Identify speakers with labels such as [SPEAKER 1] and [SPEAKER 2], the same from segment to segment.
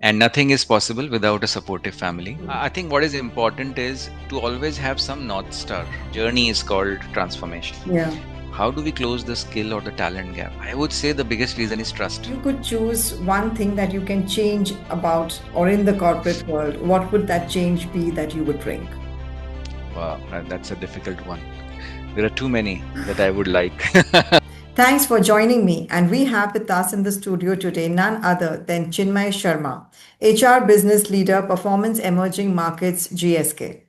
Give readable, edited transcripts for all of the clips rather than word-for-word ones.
[SPEAKER 1] And nothing is possible without a supportive family. I think what is important is to always have some North Star. Journey is called transformation.
[SPEAKER 2] Yeah.
[SPEAKER 1] How do we close the skill or the talent gap? I would say the biggest reason is trust.
[SPEAKER 2] You could choose one thing that you can change about or in the corporate world. What would that change be that you would bring?
[SPEAKER 1] Wow, that's a difficult one. There are too many that I would like.
[SPEAKER 2] Thanks for joining me. And we have with us in the studio today none other than Chinmay Sharma, HR Business Leader, Performance Emerging Markets, GSK.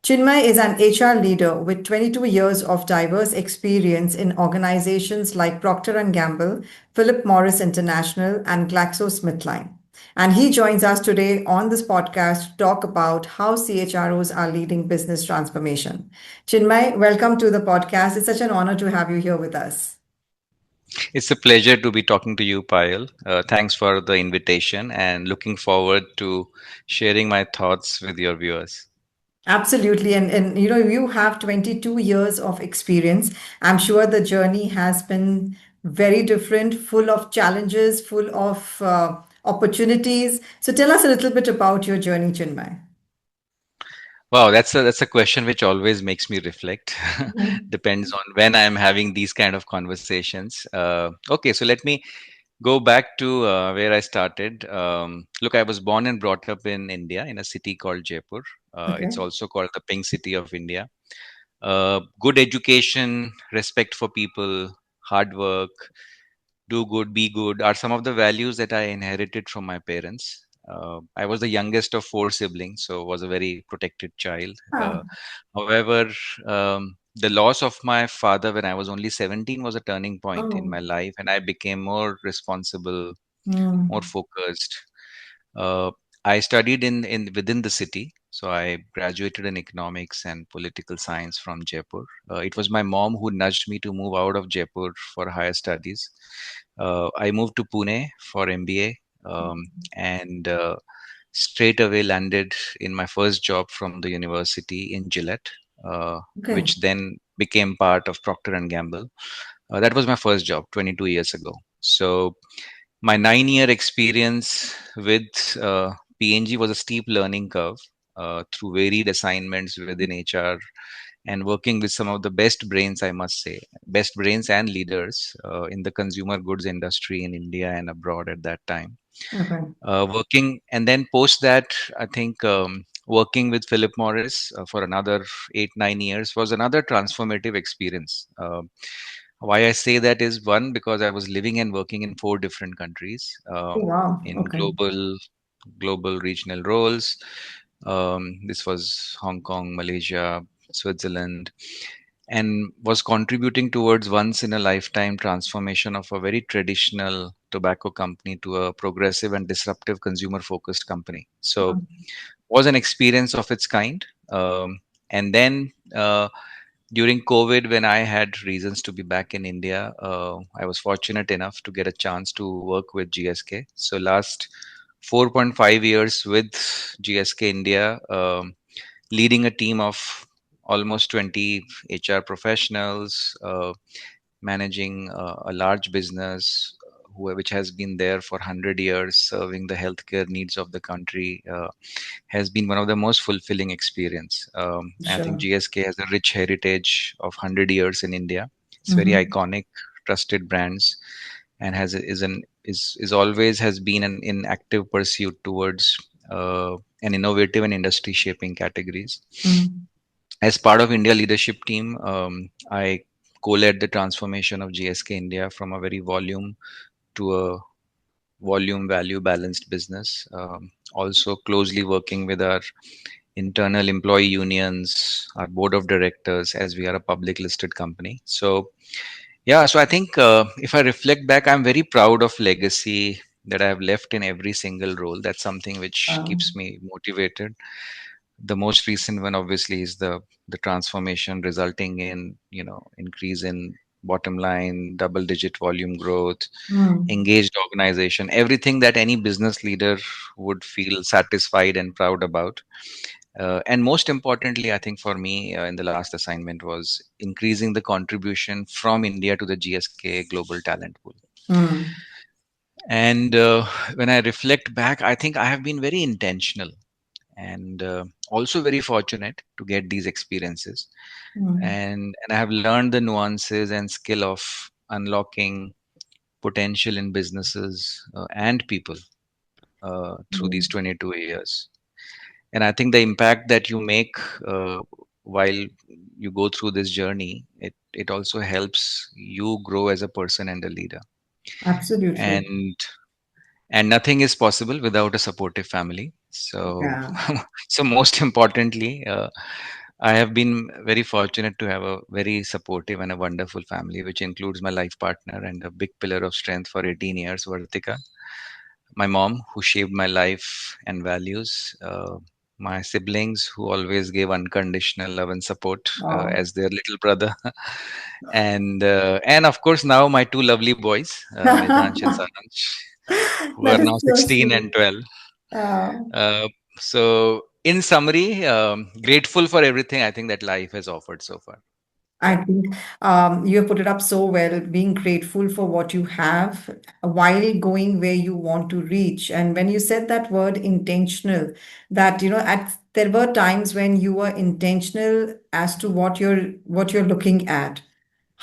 [SPEAKER 2] Chinmay is an HR leader with 22 years of diverse experience in organizations like Procter & Gamble, Philip Morris International, and GlaxoSmithKline. And he joins us today on this podcast to talk about how CHROs are leading business transformation. Chinmay, welcome to the podcast. It's such an honor to have you here with us.
[SPEAKER 1] It's a pleasure to be talking to you, Payal. Thanks for the invitation and looking forward to sharing my thoughts with your viewers.
[SPEAKER 2] Absolutely. And you have 22 years of experience. I'm sure the journey has been very different, full of challenges, full of opportunities. So tell us a little bit about your journey, Chinmay.
[SPEAKER 1] Wow, that's a question which always makes me reflect.
[SPEAKER 2] Mhm.
[SPEAKER 1] Depends on when I'm having these kind of conversations. Okay, so let me go back to where I started. Look, I was born and brought up in India in a city called Jaipur. It's
[SPEAKER 2] Okay.
[SPEAKER 1] also called the Pink City of India. Good education, respect for people, hard work, do good, be good are some of the values that I inherited from my parents. I was the youngest of four siblings, so was a very protected child.
[SPEAKER 2] Ah.
[SPEAKER 1] However, the loss of my father when I was only 17 was a turning point in
[SPEAKER 2] Oh.
[SPEAKER 1] my life, and I became more responsible, more
[SPEAKER 2] Mm.
[SPEAKER 1] focused. Uh, I studied in within the city, so I graduated in economics and political science from Jaipur. It was my mom who nudged me to move out of Jaipur for higher studies. I moved to Pune for MBA, and straight away landed in my first job from the university in Gillette,
[SPEAKER 2] Okay.
[SPEAKER 1] which then became part of Procter and Gamble. That was my first job 22 years ago. So my 9 year experience with PNG was a steep learning curve through varied assignments within HR and working with some of the best brains, I must say, best brains and leaders in the consumer goods industry in India and abroad at that time.
[SPEAKER 2] Okay.
[SPEAKER 1] Working and then post that, I think working with Philip Morris for another 8 9 years was another transformative experience. Why I say that is one because I was living and working in four different countries
[SPEAKER 2] Oh, wow.
[SPEAKER 1] in
[SPEAKER 2] Okay.
[SPEAKER 1] global regional roles. This was Hong Kong, Malaysia, Switzerland, and was contributing towards once in a lifetime transformation of a very traditional tobacco company to a progressive and disruptive consumer focused company. So was an experience of its kind. And then during COVID, when I had reasons to be back in India, I was fortunate enough to get a chance to work with GSK. So last 4.5 years with GSK India, leading a team of almost 20 HR professionals, managing a large business which has been there for 100 years, serving the healthcare needs of the country, has been one of the most fulfilling experience. I think
[SPEAKER 2] Sure.
[SPEAKER 1] GSK has a rich heritage of 100 years in India. It's very
[SPEAKER 2] Mm-hmm.
[SPEAKER 1] iconic, trusted brands, and is always has been in active pursuit towards an innovative and industry shaping categories.
[SPEAKER 2] Mm-hmm.
[SPEAKER 1] As part of India leadership team, I co-led the transformation of GSK India from a very to a volume value balanced business. Also closely working with our internal employee unions, our board of directors, as we are a public listed company. So yeah, so I think if I reflect back, I'm very proud of legacy that I have left in every single role. That's something which keeps me motivated. The most recent one obviously is the transformation resulting in increase in bottom line, double digit volume growth,
[SPEAKER 2] Mm.
[SPEAKER 1] engaged organization, everything that any business leader would feel satisfied and proud about. And most importantly, I think for me in the last assignment was increasing the contribution from India to the GSK global talent pool.
[SPEAKER 2] Mm.
[SPEAKER 1] And when I reflect back, I think I have been very intentional and also very fortunate to get these experiences.
[SPEAKER 2] Mm,
[SPEAKER 1] And I have learned the nuances and skill of unlocking potential in businesses and people through these
[SPEAKER 2] mm.
[SPEAKER 1] 22 years. And I think the impact that you make while you go through this journey, it also helps you grow as a person and a leader.
[SPEAKER 2] Absolutely.
[SPEAKER 1] And and nothing is possible without a supportive family. So
[SPEAKER 2] Yeah.
[SPEAKER 1] so most importantly, I have been very fortunate to have a very supportive and a wonderful family, which includes my life partner and a big pillar of strength for 18 years, Vartika, my mom, who shaped my life and values, my siblings, who always gave unconditional love and support
[SPEAKER 2] Oh.
[SPEAKER 1] as their little brother, and of course now my two lovely boys, Nidhansh and Saransh, who are
[SPEAKER 2] That
[SPEAKER 1] now
[SPEAKER 2] is so
[SPEAKER 1] 16
[SPEAKER 2] sweet.
[SPEAKER 1] and 12.
[SPEAKER 2] Uh,
[SPEAKER 1] Uh, so, in summary, grateful for everything I think that life has offered so far.
[SPEAKER 2] I think you have put it up so well, being grateful for what you have while going where you want to reach. And when you said that word intentional, that there were times when you were intentional as to what you're looking at.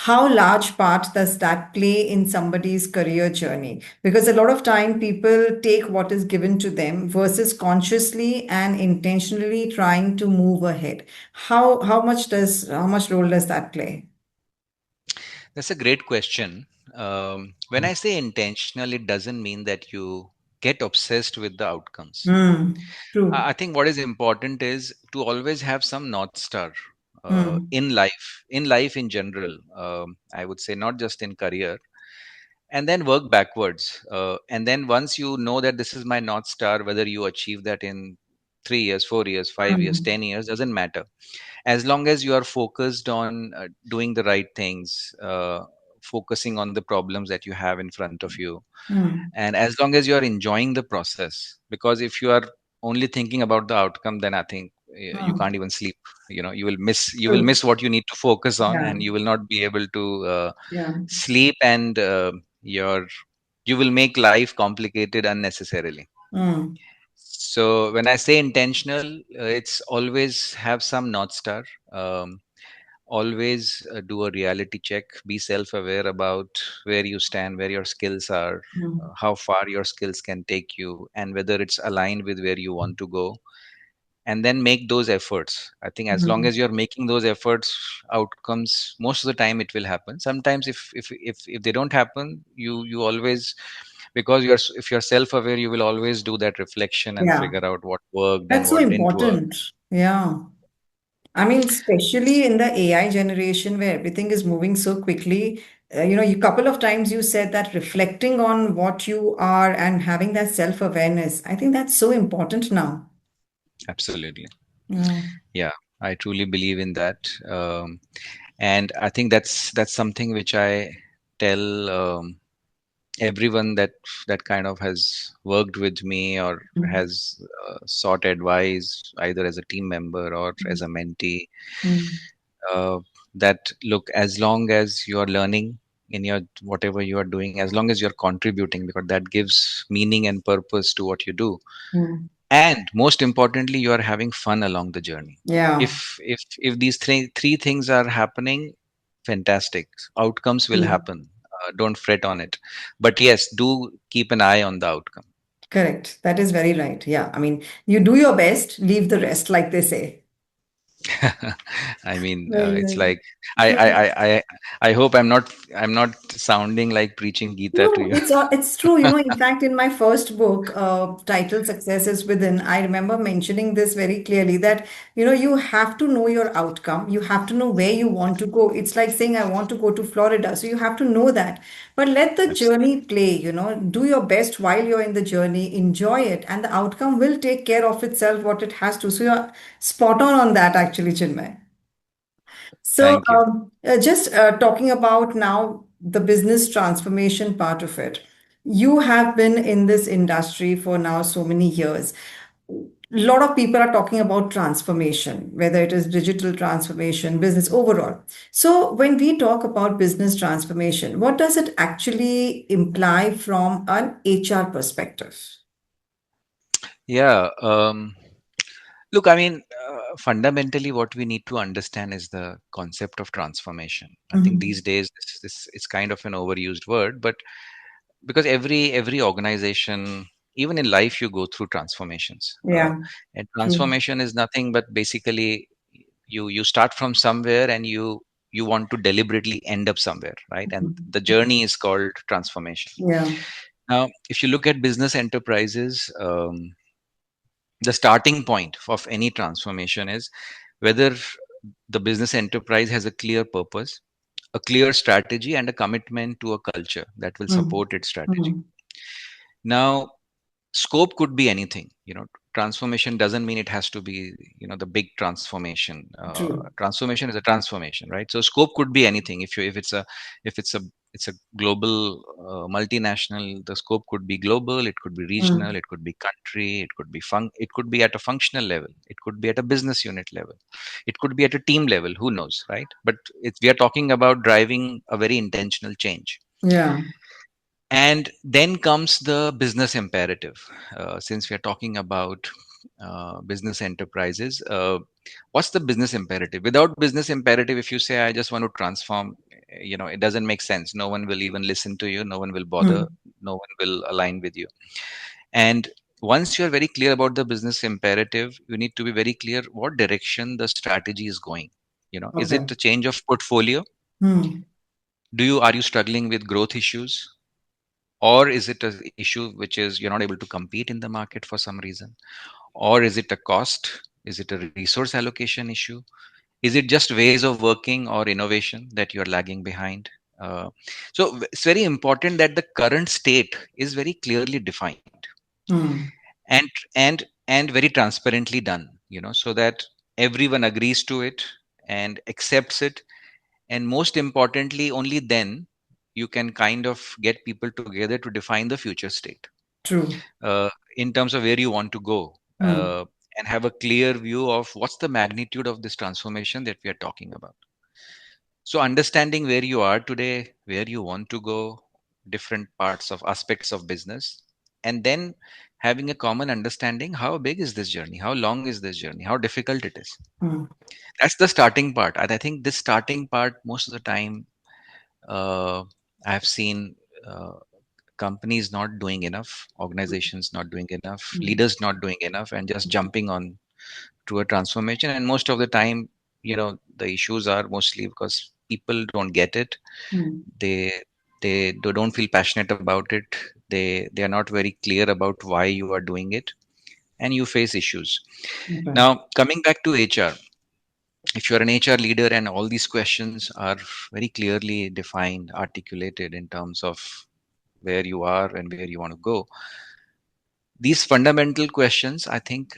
[SPEAKER 2] How large part does that play in somebody's career journey? Because a lot of time people take what is given to them versus consciously and intentionally trying to move ahead. How much role does that play?
[SPEAKER 1] That's a great question. When I say intentional, it doesn't mean that you get obsessed with the outcomes.
[SPEAKER 2] True.
[SPEAKER 1] I think what is important is to always have some North Star
[SPEAKER 2] Hmm.
[SPEAKER 1] in life in general. I would say not just in career, and then work backwards. And then once you know that this is my North Star, whether you achieve that in 3 years, 4 years, 5 years,
[SPEAKER 2] Hmm.
[SPEAKER 1] 10 years, doesn't matter. As long as you are focused on doing the right things, focusing on the problems that you have in front of you,
[SPEAKER 2] Hmm.
[SPEAKER 1] and as long as you are enjoying the process, because if you are only thinking about the outcome, then I think you
[SPEAKER 2] Hmm.
[SPEAKER 1] can't even sleep. You will miss
[SPEAKER 2] True.
[SPEAKER 1] what you need to focus on,
[SPEAKER 2] Yeah.
[SPEAKER 1] and you will not be able to
[SPEAKER 2] Yeah.
[SPEAKER 1] sleep, and your you will make life complicated unnecessarily.
[SPEAKER 2] Hmm.
[SPEAKER 1] So when I say intentional, it's always have some North Star. um, Always do a reality check, be self aware about where you stand, where your skills are,
[SPEAKER 2] Hmm.
[SPEAKER 1] how far your skills can take you, and whether it's aligned with where you want to go, and then make those efforts. I think as long
[SPEAKER 2] Hmm.
[SPEAKER 1] as you're making those efforts, outcomes most of the time it will happen. Sometimes if they don't happen, you always, because if you're self aware, you will always do that reflection and
[SPEAKER 2] Yeah.
[SPEAKER 1] figure out what worked and
[SPEAKER 2] That's so
[SPEAKER 1] what didn't work.
[SPEAKER 2] important. Yeah. I mean, especially in the AI generation where everything is moving so quickly, you couple of times you said that reflecting on what you are and having that self-awareness, I think that's so important now.
[SPEAKER 1] Absolutely.
[SPEAKER 2] Yeah.
[SPEAKER 1] Yeah, I truly believe in that. And I think that's something which I tell everyone that kind of has worked with me or
[SPEAKER 2] Mm,
[SPEAKER 1] has sought advice either as a team member or as a mentee,
[SPEAKER 2] mm,
[SPEAKER 1] uh, that look, as long as you are learning in your whatever you are doing, as long as you're contributing, because that gives meaning and purpose to what you do,
[SPEAKER 2] mm.
[SPEAKER 1] and most importantly you are having fun along the journey.
[SPEAKER 2] Yeah.
[SPEAKER 1] If these three things are happening, fantastic, outcomes will
[SPEAKER 2] Mm.
[SPEAKER 1] happen. Don't fret on it, but yes, do keep an eye on the outcome.
[SPEAKER 2] Correct. That is very right. Yeah. I mean, you do your best, leave the rest, like they say.
[SPEAKER 1] I mean,
[SPEAKER 2] Very,
[SPEAKER 1] it's
[SPEAKER 2] very
[SPEAKER 1] like I, I
[SPEAKER 2] true.
[SPEAKER 1] i i I hope I'm not sounding like preaching Gita to
[SPEAKER 2] No,
[SPEAKER 1] you.
[SPEAKER 2] it's true. In fact, in my first book, titled "Success Is Within," I remember mentioning this very clearly that you have to know your outcome. You have to know where you want to go. It's like saying, "I want to go to Florida," so you have to know that. But let the
[SPEAKER 1] Absolutely.
[SPEAKER 2] journey play. Do your best while you're in the journey. Enjoy it, and the outcome will take care of itself what it has to. So you're spot on that, actually, Chinmay. So,
[SPEAKER 1] Thank you.
[SPEAKER 2] just talking about now the business transformation part of it. You have been in this industry for now so many years. a lot of people are talking about transformation, whether it is digital transformation, business overall. So, when we talk about business transformation, what does it actually imply from an HR perspective?
[SPEAKER 1] Yeah. Look, I mean, fundamentally, what we need to understand is the concept of transformation. I think
[SPEAKER 2] Mhm.
[SPEAKER 1] these days this is kind of an overused word, but because every organization, even in life, you go through transformations,
[SPEAKER 2] Yeah,
[SPEAKER 1] and
[SPEAKER 2] true.
[SPEAKER 1] transformation is nothing but basically you start from somewhere and you want to deliberately end up somewhere, right? And
[SPEAKER 2] Mhm.
[SPEAKER 1] the journey is called transformation.
[SPEAKER 2] Yeah.
[SPEAKER 1] Now, if you look at business enterprises, the starting point of any transformation is whether the business enterprise has a clear purpose, a clear strategy, and a commitment to a culture that will
[SPEAKER 2] Mm.
[SPEAKER 1] support its strategy.
[SPEAKER 2] Mm.
[SPEAKER 1] Now, scope could be anything. Transformation doesn't mean it has to be the big transformation.
[SPEAKER 2] True.
[SPEAKER 1] Transformation is a transformation, right? So scope could be anything. If it's a global multinational, the scope could be global, it could be regional,
[SPEAKER 2] Mm.
[SPEAKER 1] it could be country, it could be at a functional level, it could be at a business unit level, it could be at a team level, who knows, right? But we are talking about driving a very intentional change.
[SPEAKER 2] Yeah.
[SPEAKER 1] And then comes the business imperative. Since we are talking about business enterprises, what's the business imperative? Without business imperative, if you say, I just want to transform, it doesn't make sense. No one will even listen to you, no one will bother,
[SPEAKER 2] Mm.
[SPEAKER 1] no one will align with you. And once you're very clear about the business imperative, you need to be very clear what direction the strategy is going. Is
[SPEAKER 2] Okay.
[SPEAKER 1] it a change of portfolio?
[SPEAKER 2] Mm.
[SPEAKER 1] Are you struggling with growth issues? Or is it an issue which is you're not able to compete in the market for some reason? Or is it a cost? Is it a resource allocation issue? Is it just ways of working or innovation that you're lagging behind? So it's very important that the current state is very clearly defined
[SPEAKER 2] Mm.
[SPEAKER 1] and and very transparently done, so that everyone agrees to it and accepts it. And most importantly, only then you can kind of get people together to define the future state,
[SPEAKER 2] True.
[SPEAKER 1] uh, in terms of where you want to go,
[SPEAKER 2] Mm.
[SPEAKER 1] and have a clear view of what's the magnitude of this transformation that we are talking about. So understanding where you are today, where you want to go, different parts of aspects of business, and then having a common understanding, how big is this journey, how long is this journey, how difficult it is.
[SPEAKER 2] Mm.
[SPEAKER 1] That's the starting part. And I think this starting part, most of the time, uh, I've seen companies not doing enough, organizations not doing enough,
[SPEAKER 2] Mm.
[SPEAKER 1] leaders not doing enough, and just jumping on to a transformation. And most of the time, the issues are mostly because people don't get it.
[SPEAKER 2] Mm.
[SPEAKER 1] They they don't feel passionate about it. They are not very clear about why you are doing it, and you face issues.
[SPEAKER 2] Okay.
[SPEAKER 1] Now, coming back to HR, if you're an HR leader and all these questions are very clearly defined, articulated in terms of where you are and where you want to go, these fundamental questions, I think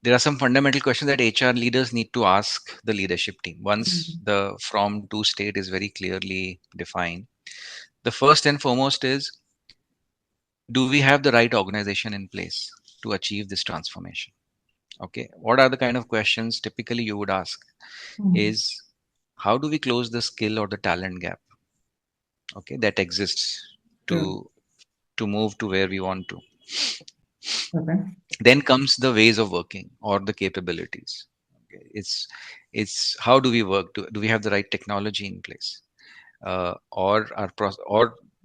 [SPEAKER 1] there are some fundamental questions that HR leaders need to ask the leadership team once
[SPEAKER 2] Mm.
[SPEAKER 1] the from to state is very clearly defined. The first and foremost is, do we have the right organization in place to achieve this transformation? Okay, what are the kind of questions typically you would ask
[SPEAKER 2] Mm.
[SPEAKER 1] is, how do we close the skill or the talent gap, okay, that exists
[SPEAKER 2] True.
[SPEAKER 1] to move to where we want to.
[SPEAKER 2] Okay.
[SPEAKER 1] Then comes the ways of working or the capabilities. Okay, it's how do we work, do we have the right technology in place, or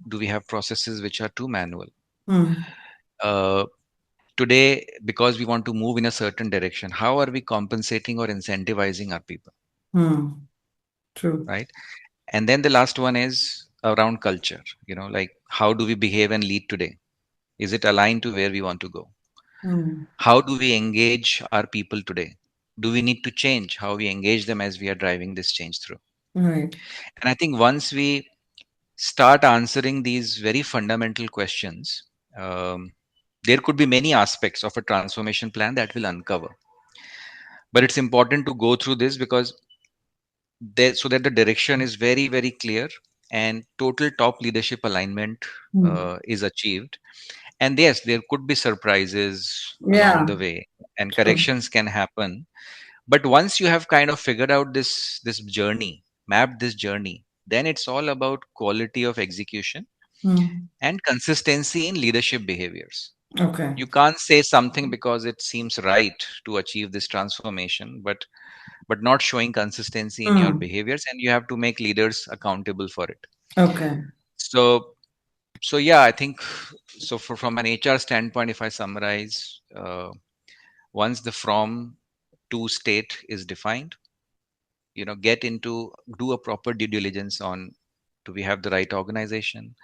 [SPEAKER 1] do we have processes which are too manual?
[SPEAKER 2] Mm.
[SPEAKER 1] uh, Today, because we want to move in a certain direction, how are we compensating or incentivizing our people,
[SPEAKER 2] Mm. True.
[SPEAKER 1] right? And then the last one is around culture, like how do we behave and lead today? Is it aligned to where we want to go?
[SPEAKER 2] Mm.
[SPEAKER 1] How do we engage our people today? Do we need to change how we engage them as we are driving this change through?
[SPEAKER 2] Right.
[SPEAKER 1] And I think once we start answering these very fundamental questions, um, there could be many aspects of a transformation plan that will uncover. But it's important to go through this because so that the direction is very, very clear and total top leadership alignment
[SPEAKER 2] Mm.
[SPEAKER 1] is achieved. And yes, there could be surprises along
[SPEAKER 2] Yeah.
[SPEAKER 1] the way, and
[SPEAKER 2] True.
[SPEAKER 1] corrections can happen. But once you have kind of figured out this journey, mapped this journey, then it's all about quality of execution
[SPEAKER 2] Hmm.
[SPEAKER 1] and consistency in leadership behaviors.
[SPEAKER 2] Okay.
[SPEAKER 1] You can't say something because it seems right to achieve this transformation, but not showing consistency in your
[SPEAKER 2] Hmm.
[SPEAKER 1] behaviors, and you have to make leaders accountable for it.
[SPEAKER 2] Okay.
[SPEAKER 1] So so yeah, I think so. From an HR standpoint, if I summarize, once the from to state is defined, get into, do a proper due diligence on, do we have the right organization,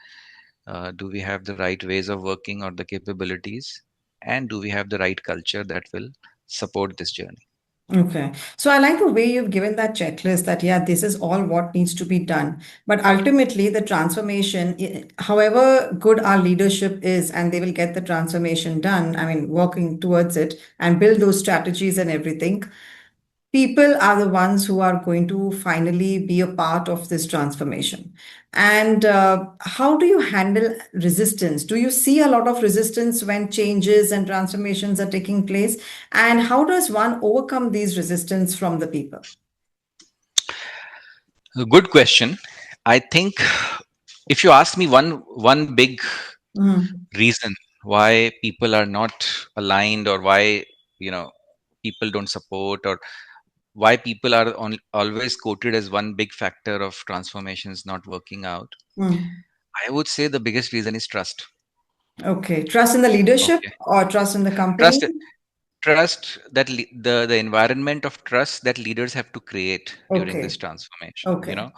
[SPEAKER 1] do we have the right ways of working or the capabilities, and do we have the right culture that will support this journey.
[SPEAKER 2] Okay. So I like the way you've given that checklist that, yeah, this is all what needs to be done. But ultimately, the transformation, however good our leadership is, and they will get the transformation done, I mean, working towards it and build those strategies and everything. People are the ones who are going to finally be a part of this transformation. And how do you handle resistance? Do you see a lot of resistance when changes and transformations are taking place? And how does one overcome these resistance from the people?
[SPEAKER 1] A good question. I think if you ask me one big
[SPEAKER 2] Mm,
[SPEAKER 1] reason why people are not aligned, or why people don't support, or why people are always quoted as one big factor of transformations not working out,
[SPEAKER 2] mm.
[SPEAKER 1] I would say the biggest reason is trust.
[SPEAKER 2] Okay. Trust in the leadership
[SPEAKER 1] Okay.
[SPEAKER 2] or trust in the company?
[SPEAKER 1] Trust trust that the environment of trust that leaders have to create during this
[SPEAKER 2] Okay.
[SPEAKER 1] transformation,
[SPEAKER 2] Okay.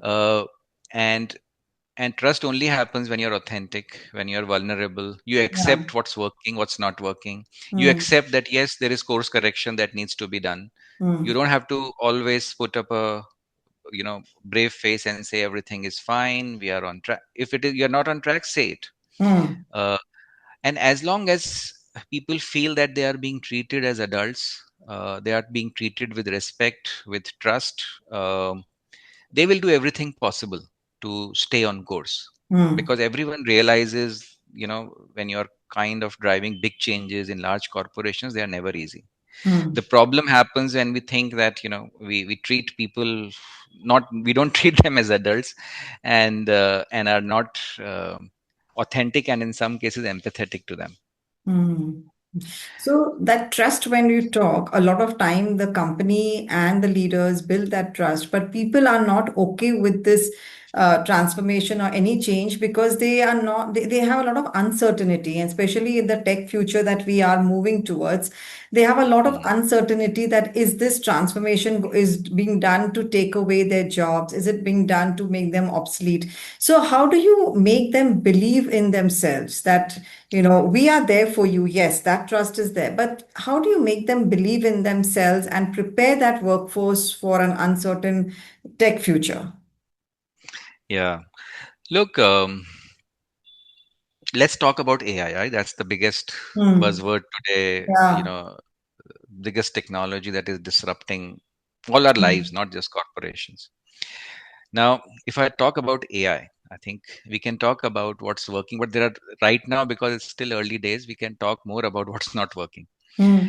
[SPEAKER 1] uh, and and trust only happens when you're authentic, when you're vulnerable, you
[SPEAKER 2] Yeah.
[SPEAKER 1] accept what's working, what's not working, you
[SPEAKER 2] Mm,
[SPEAKER 1] accept that yes, there is course correction that needs to be done. You
[SPEAKER 2] mm,
[SPEAKER 1] don't have to always put up a brave face and say everything is fine, we are on track. If it is you're not on track, say it.
[SPEAKER 2] mm,
[SPEAKER 1] uh, and as long as people feel that they are being treated as adults, they are being treated with respect, with trust, they will do everything possible to stay on course.
[SPEAKER 2] mm,
[SPEAKER 1] Because everyone realizes, when you're kind of driving big changes in large corporations, they are never easy. The
[SPEAKER 2] mm,
[SPEAKER 1] problem happens when we think that we treat people, not we don't treat them as adults, and are not authentic, and in some cases empathetic to them.
[SPEAKER 2] mm. So that trust, when you talk, a lot of time the company and the leaders build that trust, but people are not okay with this transformation or any change because they are not, they have a lot of uncertainty, and especially in the tech future that we are moving towards, they have a lot of
[SPEAKER 1] Mm.
[SPEAKER 2] uncertainty that is this transformation is being done to take away their jobs? Is it being done to make them obsolete? So how do you make them believe in themselves that, we are there for you? Yes, that trust is there. But how do you make them believe in themselves and prepare that workforce for an uncertain tech future?
[SPEAKER 1] Yeah. Look, let's talk about AI, right? That's the biggest
[SPEAKER 2] Hmm.
[SPEAKER 1] buzzword today,
[SPEAKER 2] Yeah.
[SPEAKER 1] biggest technology that is disrupting all our lives,
[SPEAKER 2] Hmm.
[SPEAKER 1] not just corporations. Now, if I talk about AI, I think we can talk about what's working, but there are, right now, because it's still early days, we can talk more about what's not working.
[SPEAKER 2] Hmm.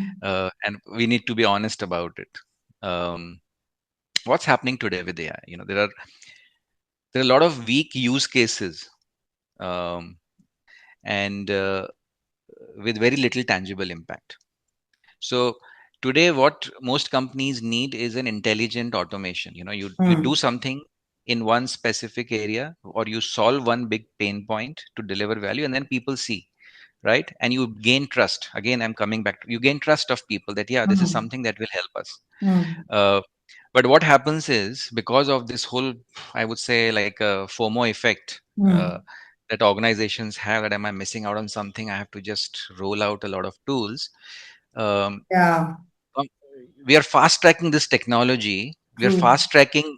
[SPEAKER 1] And we need to be honest about it. Um, what's happening today with AI? There are a lot of weak use cases, um, and with very little tangible impact. So today, what most companies need is an intelligent automation. You do
[SPEAKER 2] Hmm.
[SPEAKER 1] something in one specific area, or you solve one big pain point to deliver value, and then people see, right? And you gain trust. Again, I'm coming back to, you gain trust of people that, yeah, this is
[SPEAKER 2] Hmm.
[SPEAKER 1] something that will help us.
[SPEAKER 2] Hmm.
[SPEAKER 1] Uh, but what happens is, because of this whole, I would say, like a FOMO effect, uh,
[SPEAKER 2] Hmm.
[SPEAKER 1] that organizations have, that am I missing out on something? I have to just roll out a lot of tools. Um,
[SPEAKER 2] Yeah.
[SPEAKER 1] um, we are fast tracking this technology. We are
[SPEAKER 2] True.
[SPEAKER 1] fast tracking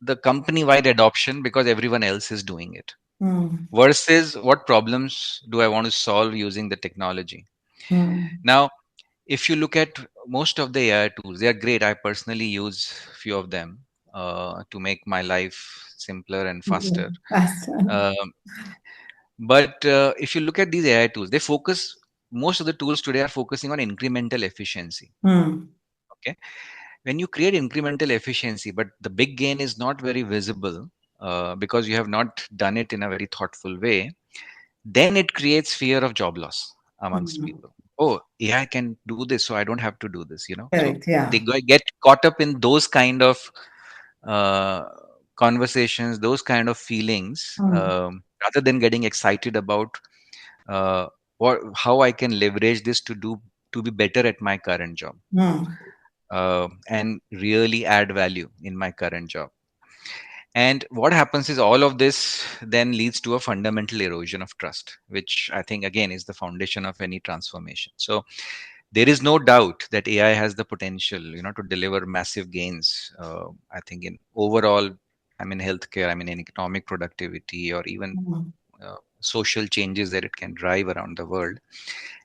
[SPEAKER 1] the company wide adoption because everyone else is doing it.
[SPEAKER 2] Hmm.
[SPEAKER 1] Versus, what problems do I want to solve using the technology?
[SPEAKER 2] Hmm.
[SPEAKER 1] Now, if you look at most of the AI tools, they are great. I personally use few of them to make my life simpler and
[SPEAKER 2] Yeah.
[SPEAKER 1] faster.
[SPEAKER 2] That's
[SPEAKER 1] Um, But if you look at these AI tools, they focus, most of the tools today are focusing on incremental efficiency.
[SPEAKER 2] Hmm.
[SPEAKER 1] Okay. When you create incremental efficiency, but the big gain is not very visible because you have not done it in a very thoughtful way, then it creates fear of job loss amongst
[SPEAKER 2] Hmm.
[SPEAKER 1] people. Oh, AI can do this, so I don't have to do this, So
[SPEAKER 2] Correct. Yeah.
[SPEAKER 1] get caught up in those kind of uh, conversations, those kind of feelings,
[SPEAKER 2] Hmm.
[SPEAKER 1] rather than getting excited about uh, how I can leverage this to be better at my current job,
[SPEAKER 2] Hmm.
[SPEAKER 1] and really add value in my current job. And what happens is all of this then leads to a fundamental erosion of trust, which I think again is the foundation of any transformation. So there is no doubt that AI has the potential, to deliver massive gains. I think in overall, I mean healthcare, I mean in economic productivity, or even
[SPEAKER 2] Hmm.
[SPEAKER 1] social changes that it can drive around the world.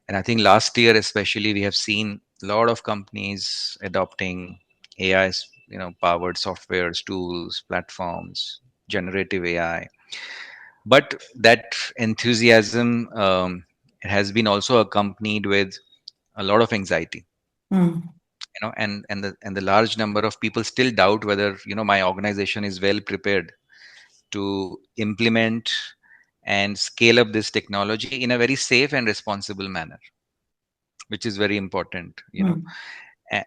[SPEAKER 1] And I think last year, especially, we have seen a lot of companies adopting AI's, powered softwares, tools, platforms, generative AI. But that enthusiasm has been also accompanied with a lot of anxiety,
[SPEAKER 2] Hmm.
[SPEAKER 1] and the large number of people still doubt whether my organization is well prepared to implement and scale up this technology in a very safe and responsible manner, which is very important,
[SPEAKER 2] Hmm.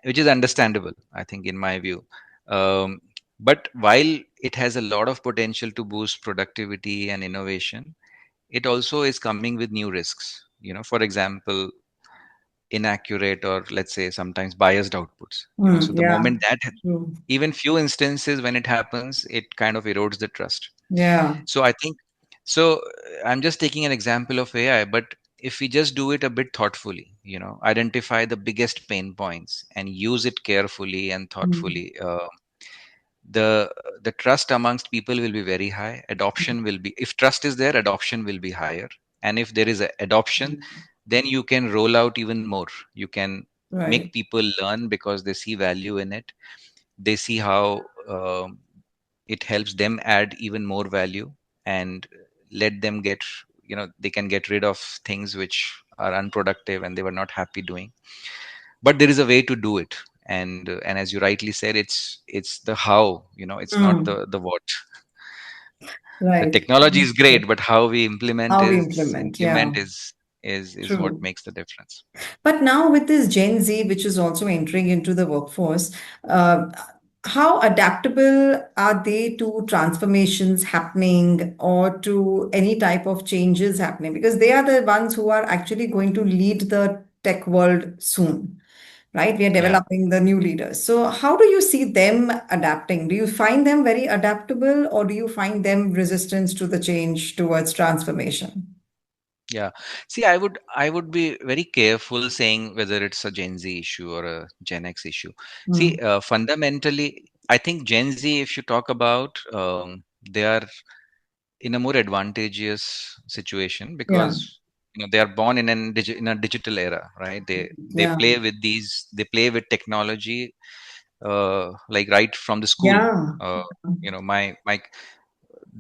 [SPEAKER 1] which is understandable, I think, in my view. Um, but while it has a lot of potential to boost productivity and innovation, it also is coming with new risks. For example, inaccurate or let's say sometimes biased outputs.
[SPEAKER 2] Hmm.
[SPEAKER 1] So the
[SPEAKER 2] Yeah.
[SPEAKER 1] moment that
[SPEAKER 2] True.
[SPEAKER 1] even few instances when it happens, it kind of erodes the trust.
[SPEAKER 2] Yeah.
[SPEAKER 1] So I think so. I'm just taking an example of AI, but if we just do it a bit thoughtfully, identify the biggest pain points and use it carefully and
[SPEAKER 2] Hmm.
[SPEAKER 1] thoughtfully, the the trust amongst people will be very high. Adoption will be, if trust is there, adoption will be higher. And if there is a adoption, then you can roll out even more. You can make
[SPEAKER 2] Right.
[SPEAKER 1] people learn because they see value in it. They see how it helps them add even more value, and let them get, they can get rid of things which are unproductive and they were not happy doing. But there is a way to do it. And as you rightly said, it's the how, it's not
[SPEAKER 2] Hmm.
[SPEAKER 1] the what. The
[SPEAKER 2] Right.
[SPEAKER 1] technology is great, but how we implement
[SPEAKER 2] How we
[SPEAKER 1] is
[SPEAKER 2] implement. Yeah.
[SPEAKER 1] implement is what
[SPEAKER 2] True.
[SPEAKER 1] makes the difference.
[SPEAKER 2] But now with this Gen Z, which is also entering into the workforce, uh, how adaptable are they to transformations happening or to any type of changes happening? Because they are the ones who are actually going to lead the tech world soon, right? We are
[SPEAKER 1] Yeah.
[SPEAKER 2] developing the new leaders. So how do you see them adapting? Do you find them very adaptable or do you find them resistance to the change towards transformation?
[SPEAKER 1] Yeah. See, I would be very careful saying whether it's a Gen Z issue or a Gen X issue. See,
[SPEAKER 2] Hmm.
[SPEAKER 1] fundamentally, I think Gen Z, if you talk about, they are in a more advantageous situation
[SPEAKER 2] Yeah.
[SPEAKER 1] because they are born in a digital era, right? They
[SPEAKER 2] Yeah.
[SPEAKER 1] play with technology, like right from the school.
[SPEAKER 2] Yeah.
[SPEAKER 1] Uh,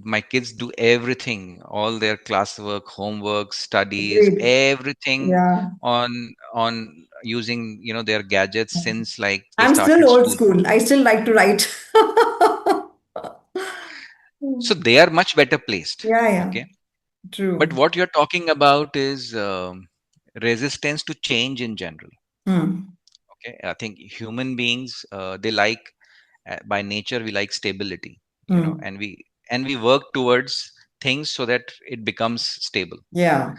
[SPEAKER 1] my kids do everything, all their classwork, homework, studies,
[SPEAKER 2] Agreed.
[SPEAKER 1] everything
[SPEAKER 2] Yeah.
[SPEAKER 1] on using their gadgets since like they
[SPEAKER 2] I'm still
[SPEAKER 1] started
[SPEAKER 2] old
[SPEAKER 1] school.
[SPEAKER 2] school. I still like to write.
[SPEAKER 1] So they are much better placed.
[SPEAKER 2] Yeah, yeah.
[SPEAKER 1] Okay. But
[SPEAKER 2] True.
[SPEAKER 1] what you're talking about is resistance to change in general.
[SPEAKER 2] Hmm.
[SPEAKER 1] Okay. I think human beings, they like, by nature, we like stability,
[SPEAKER 2] Hmm.
[SPEAKER 1] and we work towards things so that it becomes stable.
[SPEAKER 2] Yeah.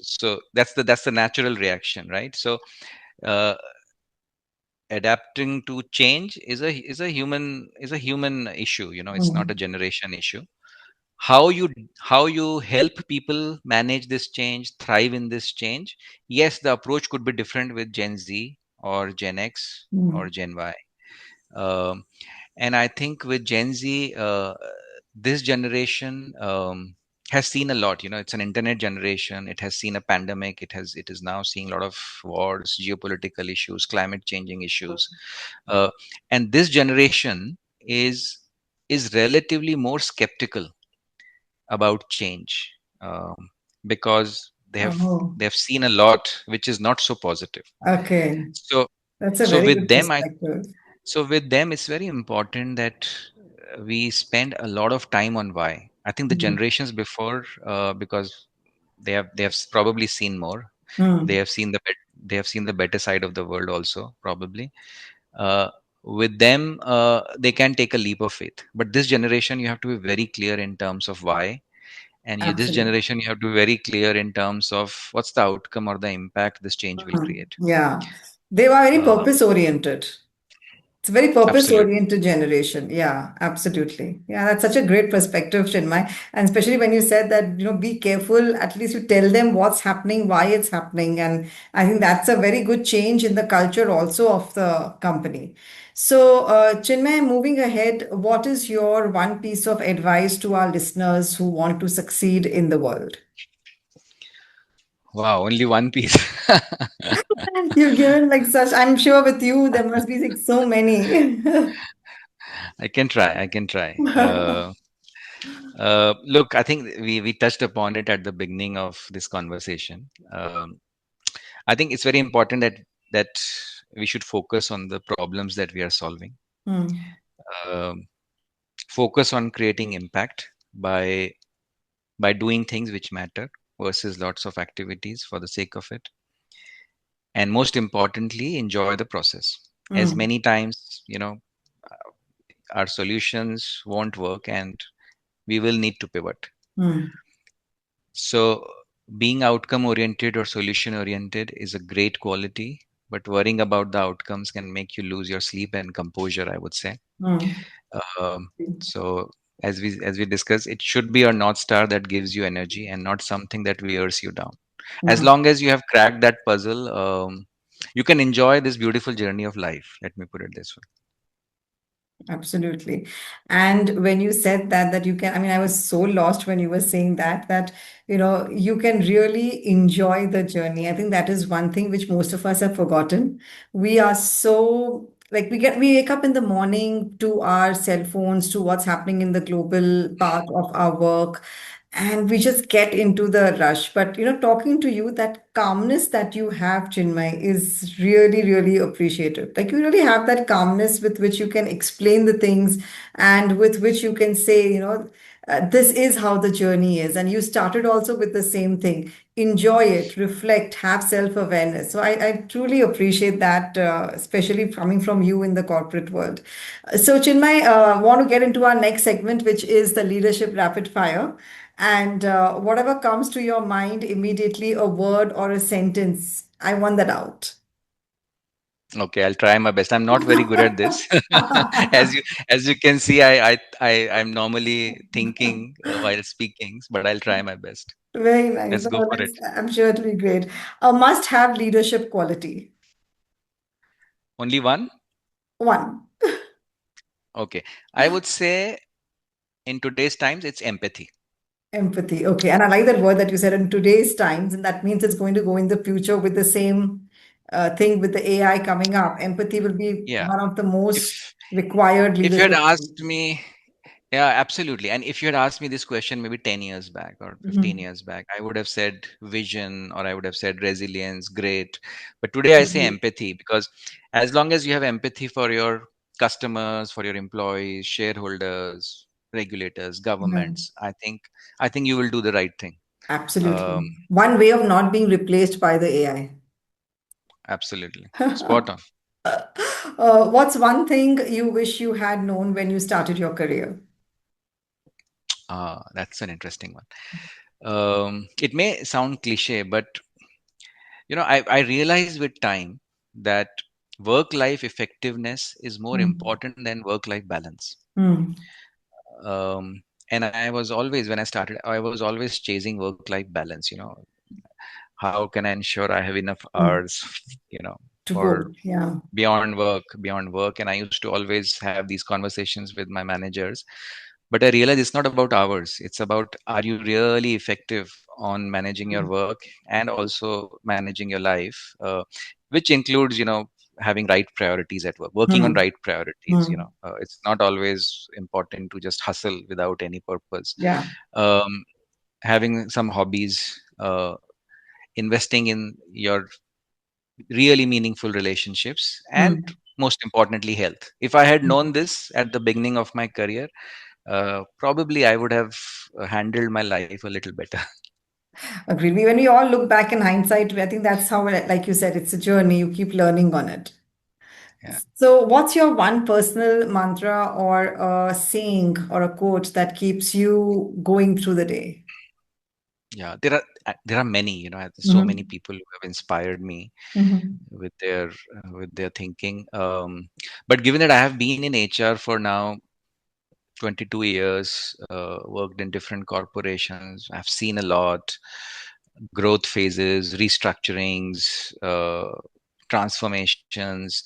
[SPEAKER 1] So that's the natural reaction, right? So uh, adapting to change is a human issue. It's not a
[SPEAKER 2] Hmm.
[SPEAKER 1] generation issue. How you help people manage this change, thrive in this change. Yes, the approach could be different with Gen Z or Gen X or
[SPEAKER 2] Hmm.
[SPEAKER 1] Gen Y. um, and I think with Gen Z, this generation has seen a lot. It's an internet generation. It has seen a pandemic. It is now seeing a lot of wars, geopolitical issues, climate changing issues. uh, and this generation is relatively more skeptical about change. because
[SPEAKER 2] Oh,
[SPEAKER 1] they have seen a lot which is not so positive.
[SPEAKER 2] okay.
[SPEAKER 1] So
[SPEAKER 2] That's a
[SPEAKER 1] so
[SPEAKER 2] very
[SPEAKER 1] with
[SPEAKER 2] good
[SPEAKER 1] them,
[SPEAKER 2] perspective.
[SPEAKER 1] it's very important that we spend a lot of time on why. I think the
[SPEAKER 2] Mm.
[SPEAKER 1] generations before, because they have probably seen more. They
[SPEAKER 2] Mm.
[SPEAKER 1] have seen they have seen the better side of the world also, probably. uh, with them, they can take a leap of faith, but this generation you have to be very clear in terms of why. And this
[SPEAKER 2] Absolutely.
[SPEAKER 1] generation you have to be very clear in terms of what's the outcome or the impact this change will
[SPEAKER 2] Mm.
[SPEAKER 1] create.
[SPEAKER 2] Yeah. They were very
[SPEAKER 1] uh,
[SPEAKER 2] purpose oriented. It's a very purpose
[SPEAKER 1] Absolutely.
[SPEAKER 2] oriented generation. Yeah, absolutely. Yeah, that's such a great perspective, Chinmay. And especially when you said that, be careful, at least you tell them what's happening, why it's happening. And I think that's a very good change in the culture also of the company. So, Chinmay, moving ahead, what is your one piece of advice to our listeners who want to succeed in the world?
[SPEAKER 1] Wow, only one piece.
[SPEAKER 2] You've given like such, I'm sure with you, there must be like so many.
[SPEAKER 1] I can try. Look, I think we touched upon it at the beginning of this conversation. I think it's very important that we should focus on the problems that we are solving.
[SPEAKER 2] Hmm.
[SPEAKER 1] Um, Focus on creating impact by doing things which matter versus lots of activities for the sake of it. And most importantly, enjoy the process. As
[SPEAKER 2] Hmm.
[SPEAKER 1] many times, our solutions won't work and we will need to pivot.
[SPEAKER 2] Hmm.
[SPEAKER 1] So, being outcome oriented or solution oriented is a great quality, but worrying about the outcomes can make you lose your sleep and composure, I would say.
[SPEAKER 2] Hmm.
[SPEAKER 1] Um, so, as we discussed, it should be a north star that gives you energy and not something that wears you down. As
[SPEAKER 2] Hmm.
[SPEAKER 1] long as you have cracked that puzzle, you can enjoy this beautiful journey of life. Let me put it this way.
[SPEAKER 2] Absolutely. And when you said that you can, I mean, I was so lost when you were saying that you can really enjoy the journey. I think that is one thing which most of us have forgotten. We are so like we wake up in the morning to our cell phones, to what's happening in the global part of our work, and we just get into the rush. But talking to you, that calmness that you have, Chinmay, is really, really appreciated. Like you really have that calmness with which you can explain the things and with which you can say, this is how the journey is. And you started also with the same thing. Enjoy it, reflect, have self-awareness. So I truly appreciate that, especially coming from you in the corporate world. So Chinmay, want to get into our next segment, which is the leadership rapid fire. And whatever comes to your mind immediately, a word or a sentence, I want that out.
[SPEAKER 1] Okay, I'll try my best. I'm not very good at this. As you can see, I'm normally thinking while speaking, but I'll try my best.
[SPEAKER 2] Very nice.
[SPEAKER 1] Let's go
[SPEAKER 2] Oh,
[SPEAKER 1] for it.
[SPEAKER 2] I'm sure it'll be great. A must have leadership quality.
[SPEAKER 1] Only one?
[SPEAKER 2] One,
[SPEAKER 1] Okay. I would say in today's times, it's empathy.
[SPEAKER 2] empathy. Okay. And I like that word that you said in today's times, and that means it's going to go in the future with the same thing with the AI coming up. Empathy will be
[SPEAKER 1] Yeah.
[SPEAKER 2] one of the most
[SPEAKER 1] If
[SPEAKER 2] required
[SPEAKER 1] if you had
[SPEAKER 2] leadership skills.
[SPEAKER 1] asked me, yeah, absolutely. And if you had asked me this question maybe 10 years back or 15
[SPEAKER 2] Mhm.
[SPEAKER 1] years back, I would have said vision or I would have said resilience, great. But today I say
[SPEAKER 2] Mhm.
[SPEAKER 1] empathy because as long as you have empathy for your customers, for your employees, shareholders, regulators,
[SPEAKER 2] Yeah,
[SPEAKER 1] governments, I think you will do the right thing.
[SPEAKER 2] absolutely.
[SPEAKER 1] Um,
[SPEAKER 2] One way of not being replaced by the AI.
[SPEAKER 1] Absolutely. Spot on.
[SPEAKER 2] What's one thing you wish you had known when you started your career?
[SPEAKER 1] That's an interesting one. It may sound cliche, but I realized with time that work life effectiveness is more
[SPEAKER 2] Mm.
[SPEAKER 1] important than work life balance.
[SPEAKER 2] Mm.
[SPEAKER 1] um, and I was always, when I started, I was always chasing work life balance. How can I ensure I have enough
[SPEAKER 2] Mm.
[SPEAKER 1] hours
[SPEAKER 2] To go.
[SPEAKER 1] for
[SPEAKER 2] Yeah.
[SPEAKER 1] beyond work, and I used to always have these conversations with my managers. But I realized it's not about hours, it's about, are you really effective on managing your
[SPEAKER 2] Mm.
[SPEAKER 1] work and also managing your life, which includes having right priorities at work, working on
[SPEAKER 2] Mm.
[SPEAKER 1] right priorities.
[SPEAKER 2] Mm.
[SPEAKER 1] It's not always important to just hustle without any purpose.
[SPEAKER 2] Yeah.
[SPEAKER 1] um, having some hobbies, investing in your really meaningful relationships, and
[SPEAKER 2] Hmm.
[SPEAKER 1] most importantly, health. If I had known this at the beginning of my career, probably I would have handled my life a little better.
[SPEAKER 2] Agreed. When we all look back in hindsight, I think that's how, like you said, it's a journey. You keep learning on it.
[SPEAKER 1] Yeah.
[SPEAKER 2] So, what's your one personal mantra or a saying or a quote that keeps you going through the day?
[SPEAKER 1] Yeah, there are many. So many
[SPEAKER 2] Hmm.
[SPEAKER 1] people who have inspired me
[SPEAKER 2] Hmm.
[SPEAKER 1] with their thinking. But given that I have been in HR for now 22 years, worked in different corporations, I've seen a lot, growth phases, restructurings, transformations.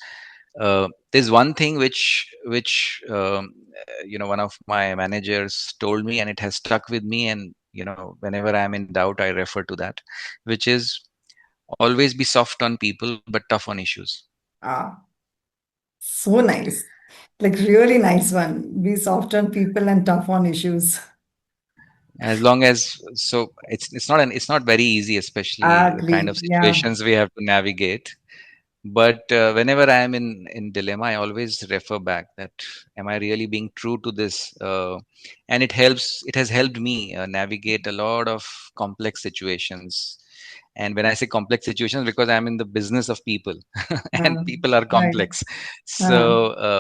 [SPEAKER 1] There's one thing which one of my managers told me, and it has stuck with me. And whenever I'm in doubt, I refer to that, which is always be soft on people but tough on issues.
[SPEAKER 2] Ah, so nice. Like, really nice one. Be soft on people and tough on issues.
[SPEAKER 1] As long as, so it's not very easy, especially the kind
[SPEAKER 2] Agreed.
[SPEAKER 1] of
[SPEAKER 2] Yeah.
[SPEAKER 1] situations we have to navigate. But whenever I am in dilemma, I always refer back that, am I really being true to this? And it has helped me navigate a lot of complex situations. And when I say complex situations, because I'm in the business of people, and people are
[SPEAKER 2] Right.
[SPEAKER 1] complex. So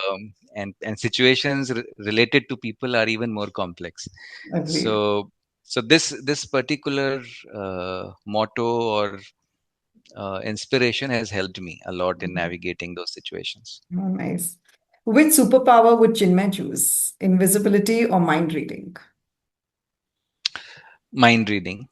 [SPEAKER 1] and situations related to people are even more complex.
[SPEAKER 2] Agreed.
[SPEAKER 1] So this particular motto or inspiration has helped me a lot in navigating those situations.
[SPEAKER 2] Oh, nice. Which superpower would Chinmay choose? Invisibility or mind reading?
[SPEAKER 1] Mind reading,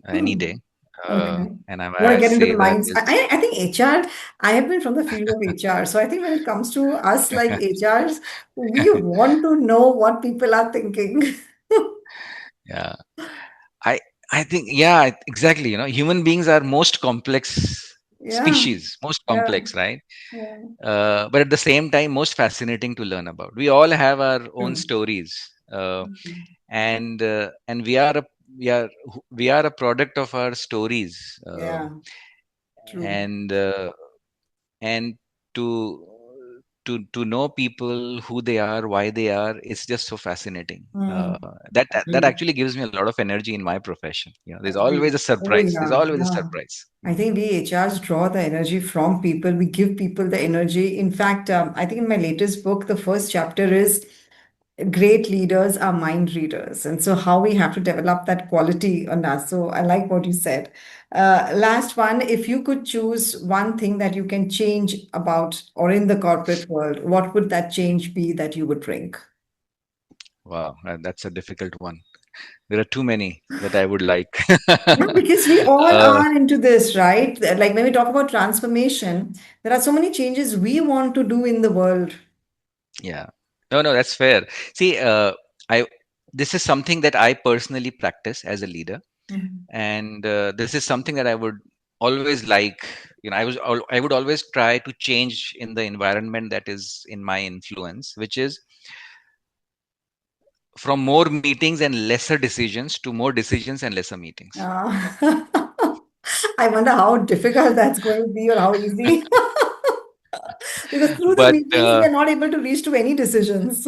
[SPEAKER 1] any
[SPEAKER 2] Hmm.
[SPEAKER 1] day.
[SPEAKER 2] Okay.
[SPEAKER 1] And I
[SPEAKER 2] Want to
[SPEAKER 1] might
[SPEAKER 2] get into
[SPEAKER 1] say
[SPEAKER 2] the
[SPEAKER 1] that
[SPEAKER 2] minds?
[SPEAKER 1] is,
[SPEAKER 2] I think HR, I have been from the field of HR. So I think when it comes to us like HRs, we want to know what people are thinking.
[SPEAKER 1] yeah, I, I think, yeah, exactly. Human beings are most complex
[SPEAKER 2] Yeah.
[SPEAKER 1] species, most
[SPEAKER 2] Yeah.
[SPEAKER 1] complex, right?
[SPEAKER 2] Yeah.
[SPEAKER 1] But at the same time, most fascinating to learn about. We all have our own
[SPEAKER 2] True.
[SPEAKER 1] stories. And we are we are a product of our stories.
[SPEAKER 2] Yeah. True.
[SPEAKER 1] And to know people, who they are, why they are, it's just so fascinating.
[SPEAKER 2] Hmm.
[SPEAKER 1] That
[SPEAKER 2] Agreed.
[SPEAKER 1] actually gives me a lot of energy in my profession. There's always
[SPEAKER 2] Agreed.
[SPEAKER 1] a
[SPEAKER 2] Oh,
[SPEAKER 1] surprise. There's
[SPEAKER 2] yeah.
[SPEAKER 1] always a
[SPEAKER 2] Yeah.
[SPEAKER 1] surprise.
[SPEAKER 2] I think we HRs draw the energy from people. We give people the energy. In fact, I think in my latest book, the first chapter is great leaders are mind readers. And so, how we have to develop that quality on us. So, I like what you said. Last one, if you could choose one thing that you can change about or in the corporate world, what would that change be that you would bring?
[SPEAKER 1] Wow, that's a difficult one. There are too many that I would like.
[SPEAKER 2] Yeah, because we all
[SPEAKER 1] uh,
[SPEAKER 2] are into this, right? Like when we talk about transformation, there are so many changes we want to do in the world.
[SPEAKER 1] yeah, no, that's fair. See, I this is something that I personally practice as a leader,
[SPEAKER 2] Mhm.
[SPEAKER 1] and this is something that I would always like. I would always try to change in the environment that is in my influence, which is from more meetings and lesser decisions to more decisions and lesser meetings.
[SPEAKER 2] Uh, I wonder how difficult that's going to be or how easy. Because through the
[SPEAKER 1] But
[SPEAKER 2] meetings, we are not able to reach to any decisions.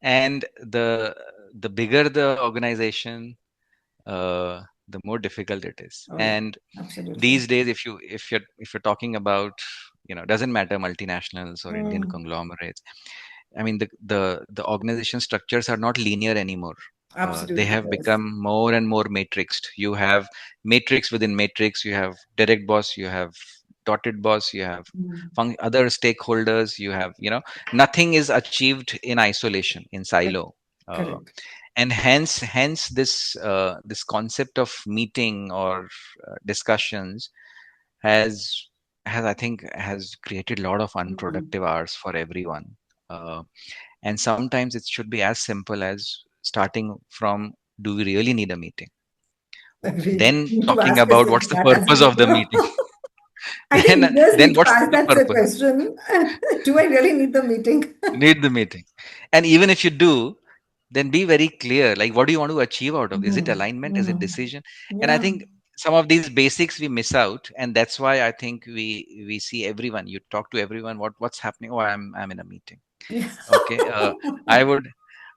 [SPEAKER 1] and the bigger the organization, the more difficult it is.
[SPEAKER 2] Oh, yeah,
[SPEAKER 1] And
[SPEAKER 2] absolutely.
[SPEAKER 1] these days, if you're talking about, doesn't matter, multinationals or Indian
[SPEAKER 2] Mm,
[SPEAKER 1] conglomerates, I mean, the organization structures are not linear anymore. They
[SPEAKER 2] absolutely,
[SPEAKER 1] have
[SPEAKER 2] yes.
[SPEAKER 1] become more and more matrixed. You have matrix within matrix. You have direct boss. You have dotted boss. You have
[SPEAKER 2] Mm,
[SPEAKER 1] other stakeholders. You have, nothing is achieved in isolation, in silo. Uh,
[SPEAKER 2] correct.
[SPEAKER 1] and hence this concept of meeting or discussions has I think has created a lot of
[SPEAKER 2] Mm,
[SPEAKER 1] unproductive hours for everyone. uh, and sometimes it should be as simple as starting from, do we really need a meeting?
[SPEAKER 2] agreed.
[SPEAKER 1] Then
[SPEAKER 2] Need to
[SPEAKER 1] talking
[SPEAKER 2] ask
[SPEAKER 1] about
[SPEAKER 2] yourself
[SPEAKER 1] what's the
[SPEAKER 2] that as a
[SPEAKER 1] purpose of the
[SPEAKER 2] leader.
[SPEAKER 1] meeting.
[SPEAKER 2] I think
[SPEAKER 1] then
[SPEAKER 2] leaders
[SPEAKER 1] then
[SPEAKER 2] need to
[SPEAKER 1] what's
[SPEAKER 2] ask
[SPEAKER 1] the
[SPEAKER 2] that
[SPEAKER 1] purpose?
[SPEAKER 2] question. Do I really need the meeting?
[SPEAKER 1] Need the meeting. And even if you do, then be very clear. Like, what do you want to achieve out of? Is it
[SPEAKER 2] Mhm.
[SPEAKER 1] alignment? Is it
[SPEAKER 2] Mhm.
[SPEAKER 1] decision? And I
[SPEAKER 2] Yeah.
[SPEAKER 1] think some of these basics we miss out, and that's why I think we see everyone. You talk to everyone. What's happening? Oh, I'm in a meeting.
[SPEAKER 2] Yeah.
[SPEAKER 1] Okay. I would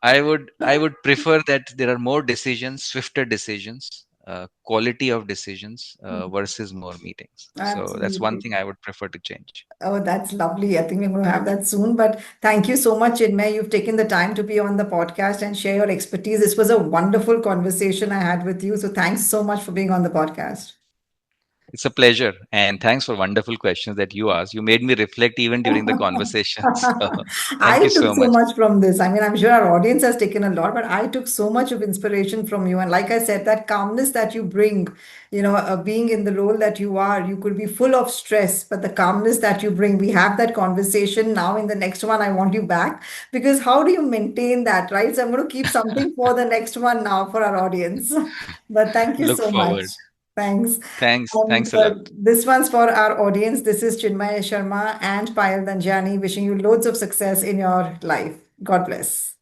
[SPEAKER 1] I would prefer that there are more decisions, swifter decisions, quality of decisions versus more meetings. So that's one
[SPEAKER 2] Absolutely.
[SPEAKER 1] thing I would prefer to change.
[SPEAKER 2] Oh, that's lovely. I think we're going to have that soon. But thank you so much, Chinmay. You've taken the time to be on the podcast and share your expertise. This was a wonderful conversation I had with you. So thanks so much for being on the podcast.
[SPEAKER 1] It's a pleasure, and thanks for wonderful questions that you asked. You made me reflect even during the conversation. So thank
[SPEAKER 2] I
[SPEAKER 1] you
[SPEAKER 2] took
[SPEAKER 1] so
[SPEAKER 2] so
[SPEAKER 1] much.
[SPEAKER 2] much from this. I mean, I'm sure our audience has taken a lot, but I took so much of inspiration from you. And like I said, that calmness that you bring, being in the role that you are, you could be full of stress, but the calmness that you bring, we have that conversation now. In the next one, I want you back because how do you maintain that, right? So I'm going to keep something for the next one now for our audience. But thank you
[SPEAKER 1] Look
[SPEAKER 2] so much.
[SPEAKER 1] forward.
[SPEAKER 2] Thanks. And
[SPEAKER 1] Thanks a lot.
[SPEAKER 2] this one's for our audience. This is Chinmay Sharma and Payal Nanjiani wishing you loads of success in your life. God bless.